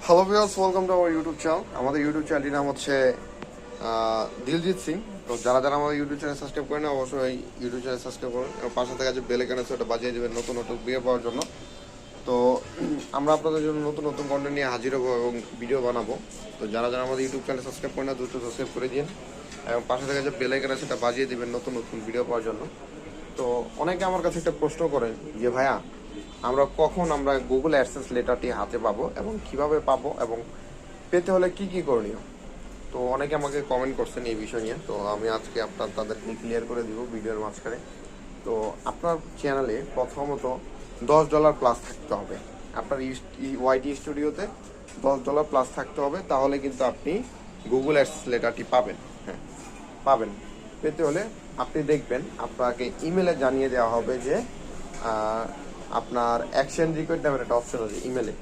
Hello viewers, welcome to our YouTube channel. আমাদের YouTube চ্যানেলটির নাম হচ্ছে দিলজিৎ সিং। তো যারা যারা আমাদের ইউটিউব চ্যানেল সাবস্ক্রাইব করেন অবশ্যই ইউটিউব চ্যানেল সাবস্ক্রাইব করুন এবং পাশে থাকা যে বেল আইকন আছে ওটা বাজিয়ে দেবেন নতুন নতুন ভিডিও পাওয়ার জন্য। তো আমরা আপনাদের জন্য নতুন নতুন কন্টেন্ট নিয়ে হাজির হবো এবং ভিডিও বানাবো। তো যারা যারা আমাদের ইউটিউব চ্যানেল সাবস্ক্রাইব করেন না দ্রুত সাবস্ক্রাইব করে দিন এবং পাশে থাকা যে বেল আইকন আছে সেটা বাজিয়ে দেবেন নতুন নতুন ভিডিও পাওয়ার জন্য। তো অনেকে আমার কাছে একটা প্রশ্ন করেন যে ভাইয়া, আমরা গুগল অ্যাডসেন্স লেটারটি হাতে পাবো এবং কিভাবে পাবো এবং পেতে হলে কি কি করণীয়। তো অনেকে আমাকে কমেন্ট করছেন এই বিষয় নিয়ে, তো আমি আজকে তাদেরকে ক্লিয়ার করে দিব ভিডিওর মাঝখানে। তো আপনার চ্যানেলে প্রথমত $10 প্লাস থাকতে হবে। আপনার ওয়াইটি স্টুডিওতে $10 প্লাস থাকতে হবে, তাহলে কিন্তু আপনি গুগল অ্যাডসেন্স লেটারটি পাবেন। হ্যাঁ, পাবেন। পেতে হলে আপনি দেখবেন আপনাকে ইমেলে জানিয়ে দেওয়া হবে যে আপনার অ্যাকশন রিকোয়েস্ট নামের একটা অপশন আছে ইমেলে।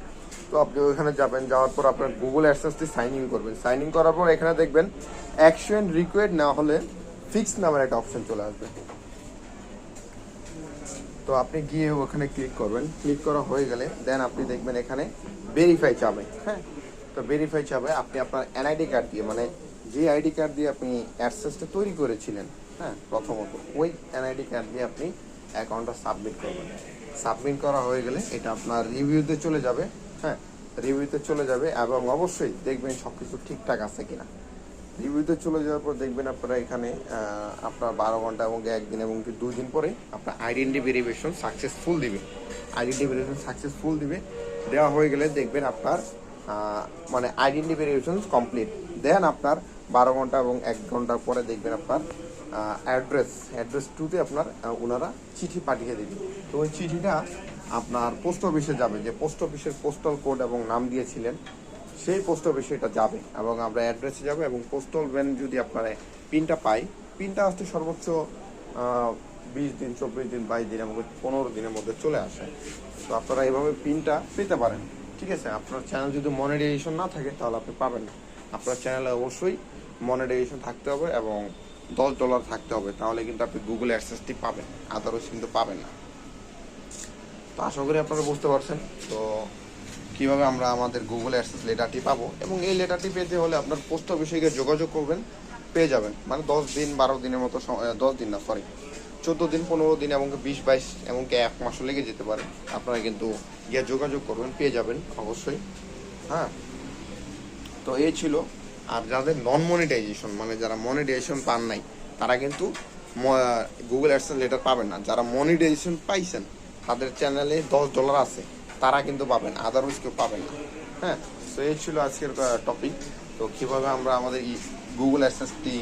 তো আপনি ওইখানে যাবেন, যাওয়ার পর আপনার গুগল অ্যাডসেন্সটি সাইন ইন করবেন। সাইন ইন করার পর এখানে দেখবেন অ্যাকশন রিকোয়েস্ট না হলে ফিক্স নামের একটা অপশন চলে আসবে। তো আপনি গিয়ে ওখানে ক্লিক করবেন। ক্লিক করা হয়ে গেলে দেন আপনি দেখবেন এখানে ভেরিফাই চাবে। হ্যাঁ, তো ভেরিফাই চাবে। আপনি আপনার এনআইডি কার্ড দিয়ে, মানে যে আইডি কার্ড দিয়ে আপনি অ্যাডসেন্সটা তৈরি করেছিলেন, হ্যাঁ, প্রথমত ওই এনআইডি কার্ড দিয়ে আপনি অ্যাকাউন্টটা সাবমিট করবেন। সাবমিট করা হয়ে গেলে এটা আপনার রিভিউতে চলে যাবে। হ্যাঁ, রিভিউতে চলে যাবে এবং অবশ্যই দেখবেন সব কিছু ঠিকঠাক আছে কিনা। রিভিউতে চলে যাওয়ার পর দেখবেন আপনারা এখানে আপনার 12 ঘন্টা এবং একদিন এবং 2 দিন পরে আপনার আইডেন্টি ভেরিফিকেশন সাকসেসফুল দিবে। আইডেন্টি ভেরিফিকেশন সাকসেসফুল দিবে। দেওয়া হয়ে গেলে দেখবেন আপনার মানে আইডেন্টি ভেরিফিকেশন কমপ্লিট। দেন আপনার 12 ঘন্টা এবং 1 ঘন্টার পরে দেখবেন আপনার অ্যাড্রেস টুতে আপনার ওনারা চিঠি পাঠিয়ে দেবে। তো ওই চিঠিটা আপনার পোস্ট অফিসে যাবে, যে পোস্ট অফিসের পোস্টাল কোড এবং নাম দিয়েছিলেন সেই পোস্ট অফিসে এটা যাবে এবং আমরা অ্যাড্রেসে যাবো। এবং পোস্টাল ভ্যান যদি আপনার পিনটা পাই, পিনটা আসতে সর্বোচ্চ 20 দিন, 24 দিন, 22 দিন এবং 15 দিনের মধ্যে চলে আসে। তো আপনারা এইভাবে পিনটা পেতে পারেন। ঠিক আছে, আপনার চ্যানেল যদি মনিটাইজেশন না থাকে তাহলে আপনি পাবেন না। আপনার চ্যানেলে অবশ্যই মনিটাইজেশন থাকতে হবে এবং $10 থাকতে হবে, তাহলে কিন্তু আপনি গুগল অ্যাক্সেসটি পাবেন, আদারওয়াইজ কিন্তু পাবেন না। তো আশা করি আপনারা বুঝতে পারছেন তো কীভাবে আমরা আমাদের গুগল অ্যাডসেন্স লেটারটি পাবো। এবং এই লেটারটি পেতে হলে আপনার পোস্ট অফিসে গিয়ে যোগাযোগ করবেন, পেয়ে যাবেন। মানে 10 দিন 12 দিনের মতো 10 দিন না, সরি, 14 দিন, 15 দিন এবং 20-22 এমনকি 1 মাসও লেগে যেতে পারে। আপনারা কিন্তু গিয়ে যোগাযোগ করবেন, পেয়ে যাবেন অবশ্যই। হ্যাঁ, তো এই ছিল। আর যাদের নন মনিটাইজেশন, মানে যারা মনিটাইজেশন পান নাই, তারা কিন্তু গুগল অ্যাডসেন্স লেটার পাবেন না। যারা মনিটাইজেশন পাইছেন তাদের চ্যানেলে $10 আছে, তারা কিন্তু পাবেন, আদারওয়াইজ কেউ পাবেন না। হ্যাঁ, তো এই ছিল আজকের টপিক। তো কীভাবে আমরা আমাদের এই গুগল অ্যাডসেন্সটি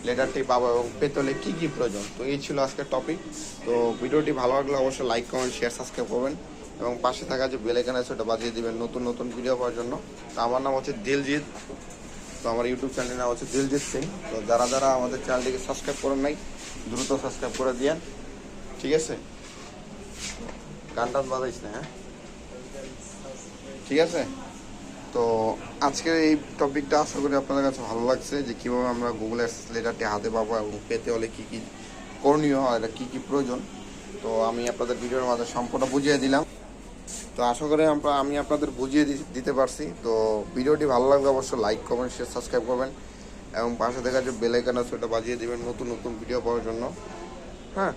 লেটারটি পাবো এবং পেতে হলে কী কী প্রয়োজন, তো এই ছিল আজকের টপিক। তো ভিডিওটি ভালো লাগলে অবশ্যই লাইক, কমেন্ট, শেয়ার, সাবস্ক্রাইব করবেন এবং পাশে থাকা যে বেল আইকন আছে ওটা বাজিয়ে দিবেন নতুন নতুন ভিডিও পাওয়ার জন্য। তো আমার নাম হচ্ছে দিলজিৎ। তো আমার ইউটিউব চ্যানেলের নাম হচ্ছে দিলজিৎ সিং। তো যারা যারা আমাদের চ্যানেলটিকে সাবস্ক্রাইব করেন নাই দ্রুত সাবস্ক্রাইব করে দিয়েন। ঠিক আছে, গান টান বাজাইস না, হ্যাঁ, ঠিক আছে। তো আজকের এই টপিকটা আশা করি আপনাদের কাছে ভালো লাগছে, যে কীভাবে আমরা গুগল অ্যাডসেন্স লেটারটি হাতে পাবো এবং পেতে হলে কী কী করণীয় আর এটা কী কী প্রয়োজন। তো আমি আপনাদের ভিডিওর মাঝে সম্পূর্ণ বুঝিয়ে দিলাম। তো আশা করি আমি আপনাদের বুঝিয়ে দিতে পারছি। তো ভিডিওটি ভালো লাগলে অবশ্যই লাইক, কমেন্ট, শেয়ার, সাবস্ক্রাইব করবেন এবং পাশে দেখা যে বেল আইকন আছে ওটা বাজিয়ে দেবেন নতুন নতুন ভিডিও পাওয়ার জন্য। হ্যাঁ,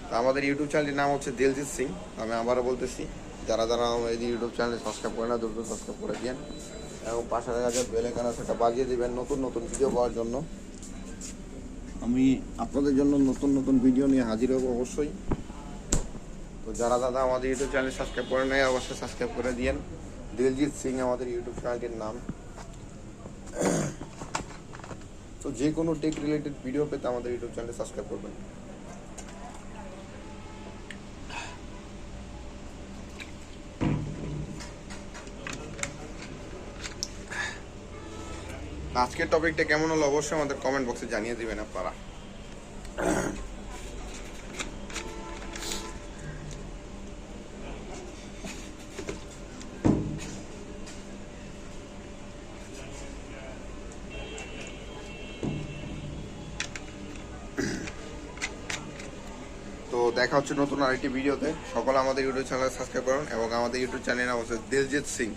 তো আমাদের ইউটিউব চ্যানেলটির নাম হচ্ছে দিলজিৎ সিং। আমি আবারও বলতেছি, যারা যারা আমাদের ইউটিউব চ্যানেলে সাবস্ক্রাইব করে না দ্রুত সাবস্ক্রাইব করে দিন এবং পাশে দেখা যে বেল আইকন আছে সেটা বাজিয়ে দেবেন নতুন নতুন ভিডিও পাওয়ার জন্য। আমি আপনাদের জন্য নতুন নতুন ভিডিও নিয়ে হাজির হব অবশ্যই। তো যারা দাদা আমাদের ইউটিউব চ্যানেল সাবস্ক্রাইব করে নেয় অবশ্যই সাবস্ক্রাইব করে দিন। দিলজিৎ সিং আমাদের ইউটিউব চ্যানেলটির নাম। তো যে কোনো টেক রিলেটেড ভিডিও পেতে আমাদের ইউটিউব চ্যানেল সাবস্ক্রাইব করবেন। আজকের টপিকটা কেমন হলো অবশ্যই আমাদের কমেন্ট বক্সে জানিয়ে দিবেন আপনারা। তো দেখা হচ্ছে নতুন আরেকটি ভিডিওতে। সকলে আমাদের ইউটিউব চ্যানেল সাবস্ক্রাইব করুন এবং আমাদের ইউটিউব চ্যানেল অবশ্যই দিলজিৎ সিং।